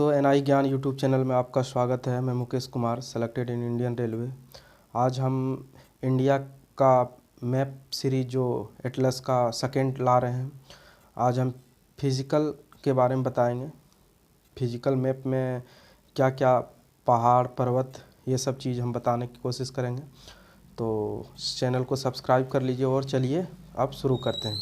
दोस्तों NI ज्ञान YouTube channel में आपका स्वागत है। मैं Mukesh Kumar, selected in Indian railway. आज हम इंडिया का मैप सीरीज जो एटलस का सेकंड ला रहे हैं। आज हम फिज़िकल के बारे में बताएंगे। फिज़िकल मैप में क्या क्या पहाड़, पर्वत, ये सब चीज़ हम बताने की कोशिश करेंगे। तो चैनल को सब्सक्राइब कर लीजिए और चलिए अब शुरू करते हैं।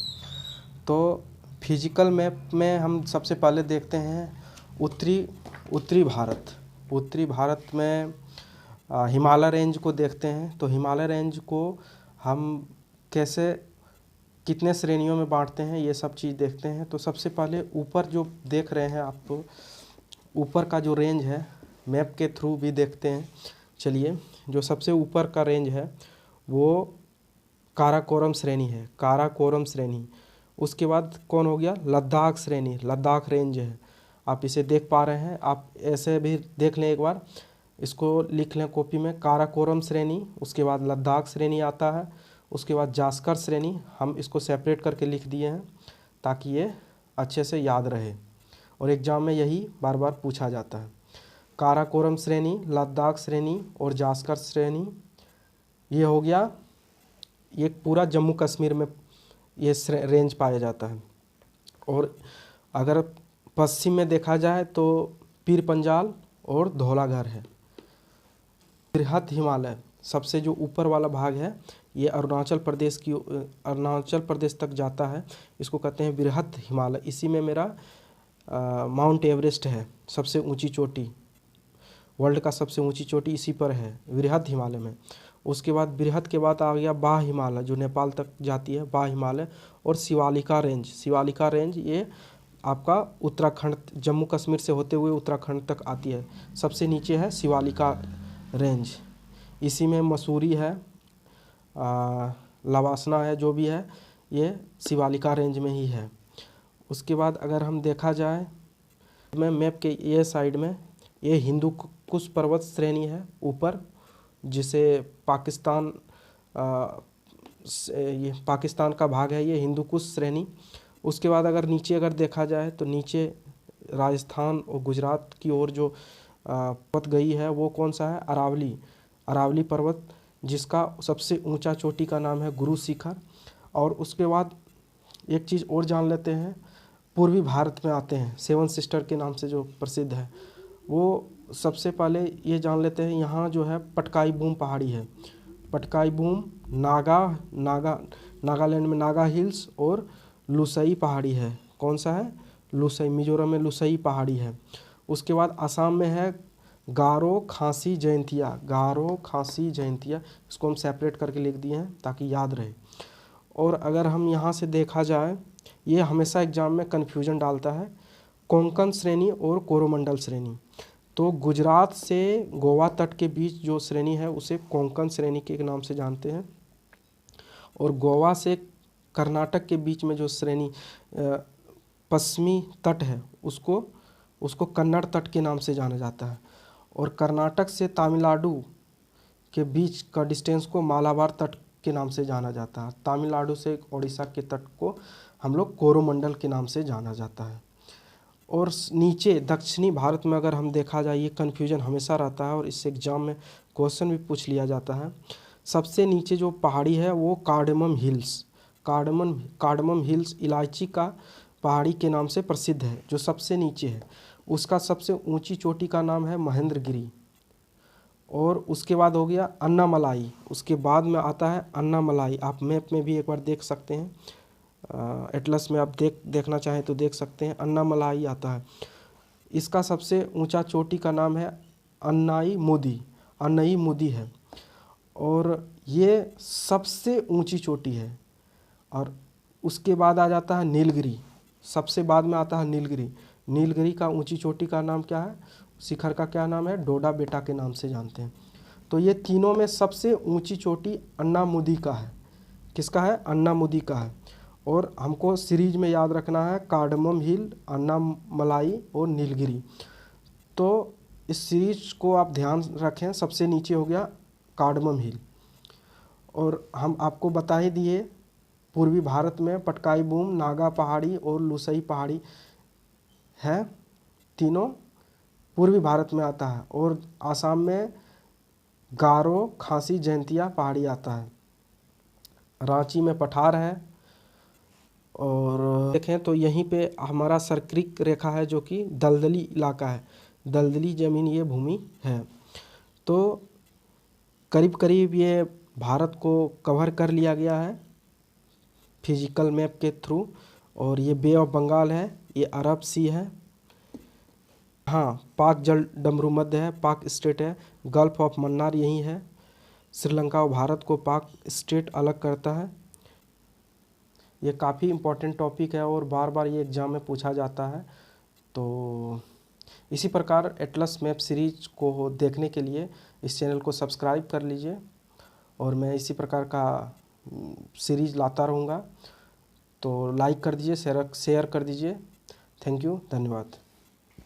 तो फिज़िकल मैप में हम सबसे पहले देखते हैं उत्तरी भारत में हिमालय रेंज को देखते हैं। तो हिमालय रेंज को हम कैसे कितने श्रेणियों में बांटते हैं, ये सब चीज़ देखते हैं। तो सबसे पहले ऊपर जो देख रहे हैं आप, तो ऊपर का जो रेंज है मैप के थ्रू भी देखते हैं। चलिए, जो सबसे ऊपर का रेंज है वो काराकोरम श्रेणी है, काराकोरम श्रेणी। उसके बाद कौन हो गया? लद्दाख श्रेणी, लद्दाख रेंज है। आप इसे देख पा रहे हैं, आप ऐसे भी देख लें, एक बार इसको लिख लें कॉपी में। काराकोरम श्रेणी, उसके बाद लद्दाख श्रेणी आता है, उसके बाद जास्कर श्रेणी। हम इसको सेपरेट करके लिख दिए हैं ताकि ये अच्छे से याद रहे और एग्ज़ाम में यही बार बार पूछा जाता है। काराकोरम श्रेणी, लद्दाख श्रेणी और जास्कर श्रेणी, ये हो गया। ये पूरा जम्मू कश्मीर में ये रेंज पाया जाता है। और अगर पश्चिम में देखा जाए तो पीर पंजाल और धौलाघर है। बृहत हिमालय, सबसे जो ऊपर वाला भाग है, ये अरुणाचल प्रदेश तक जाता है। इसको कहते हैं बृहत हिमालय। इसी में मेरा माउंट एवरेस्ट है, सबसे ऊंची चोटी, वर्ल्ड का सबसे ऊंची चोटी इसी पर है, बृहत हिमालय में। उसके बाद बृहत के बाद आ गया बाह हिमालय, जो नेपाल तक जाती है, बाह हिमालय। और शिवालिका रेंज, शिवालिका रेंज ये आपका उत्तराखंड, जम्मू कश्मीर से होते हुए उत्तराखंड तक आती है। सबसे नीचे है शिवालिका रेंज। इसी में मसूरी है, लवासना है, जो भी है ये शिवालिका रेंज में ही है। उसके बाद अगर हम देखा जाए मैं मैप के ये साइड में, ये हिंदू कुश पर्वत श्रेणी है ऊपर, जिसे ये पाकिस्तान का भाग है, ये हिंदू कुश श्रेणी। उसके बाद अगर नीचे अगर देखा जाए तो नीचे राजस्थान और गुजरात की ओर जो पर्वत गई है वो कौन सा है? अरावली पर्वत, जिसका सबसे ऊंचा चोटी का नाम है गुरु शिखर। और उसके बाद एक चीज़ और जान लेते हैं, पूर्वी भारत में आते हैं, सेवन सिस्टर के नाम से जो प्रसिद्ध है, वो सबसे पहले ये जान लेते हैं। यहाँ जो है पटकाई बूम पहाड़ी है, पटकाई बूम, नागालैंड में नागा हिल्स, और लुसई पहाड़ी है। कौन सा है? लुसई, मिजोरम में लुसई पहाड़ी है। उसके बाद असम में है गारो खासी जयंतिया, गारो खासी जयंतिया। इसको हम सेपरेट करके लिख दिए हैं ताकि याद रहे। और अगर हम यहाँ से देखा जाए, ये हमेशा एग्जाम में कन्फ्यूजन डालता है, कोंकण श्रेणी और कोरोमंडल श्रेणी। तो गुजरात से गोवा तट के बीच जो श्रेणी है उसे कोंकण श्रेणी के नाम से जानते हैं। और गोवा से कर्नाटक के बीच में जो श्रेणी पश्चिमी तट है उसको कन्नड़ तट के नाम से जाना जाता है। और कर्नाटक से तमिलनाडु के बीच का डिस्टेंस को मालाबार तट के नाम से जाना जाता है। तमिलनाडु से उड़ीसा के तट को हम लोग कोरोमंडल के नाम से जाना जाता है। और नीचे दक्षिणी भारत में अगर हम देखा जाए, ये कन्फ्यूजन हमेशा रहता है और इससे एग्जाम में क्वेश्चन भी पूछ लिया जाता है। सबसे नीचे जो पहाड़ी है वो कार्डमम हिल्स इलायची का पहाड़ी के नाम से प्रसिद्ध है, जो सबसे नीचे है। उसका सबसे ऊंची चोटी का नाम है महेंद्रगिरी। और उसके बाद हो गया अन्नामलाई, उसके बाद में आता है अन्नामलाई। आप मैप में भी एक बार देख सकते हैं, एटलस में आप देखना चाहें तो देख सकते हैं, अन्नामलाई आता है। इसका सबसे ऊंचा चोटी का नाम है अन्नाई मुदी है, और ये सबसे ऊंची चोटी है। और उसके बाद आ जाता है नीलगिरी, सबसे बाद में आता है नीलगिरी का ऊंची चोटी का नाम क्या है? शिखर का क्या नाम है? डोडा बेटा के नाम से जानते हैं। तो ये तीनों में सबसे ऊंची चोटी अन्नामुदी का है। किसका है? अन्नामुदी का है। और हमको सीरीज में याद रखना है कार्डमम हिल, अन्नामलाई और नीलगिरी। तो इस सीरीज को आप ध्यान रखें। सबसे नीचे हो गया कार्डमम हिल। और हम आपको बता ही दिए, पूर्वी भारत में पटकाई बूम, नागा पहाड़ी और लुसई पहाड़ी है तीनों। पूर्वी भारत में आता है। और आसाम में गारो, खासी, जयंतिया पहाड़ी आता है। रांची में पठार है। और देखें तो यहीं पे हमारा सर्करिक रेखा है जो कि दलदली इलाका है, दलदली ज़मीन ये भूमि है। तो करीब करीब ये भारत को कवर कर लिया गया है फिजिकल मैप के थ्रू। और ये बे ऑफ बंगाल है, ये अरब सी है, हाँ पाक जल डमरू मध्य है, पाक स्टेट है, गल्फ ऑफ मन्नार यही है। श्रीलंका और भारत को पाक स्टेट अलग करता है। ये काफ़ी इम्पोर्टेंट टॉपिक है और बार बार ये एग्ज़ाम में पूछा जाता है। तो इसी प्रकार एटलस मैप सीरीज को देखने के लिए इस चैनल को सब्सक्राइब कर लीजिए और मैं इसी प्रकार का सीरीज लाता रहूँगा। तो लाइक कर दीजिए, शेयर कर दीजिए। थैंक यू, धन्यवाद।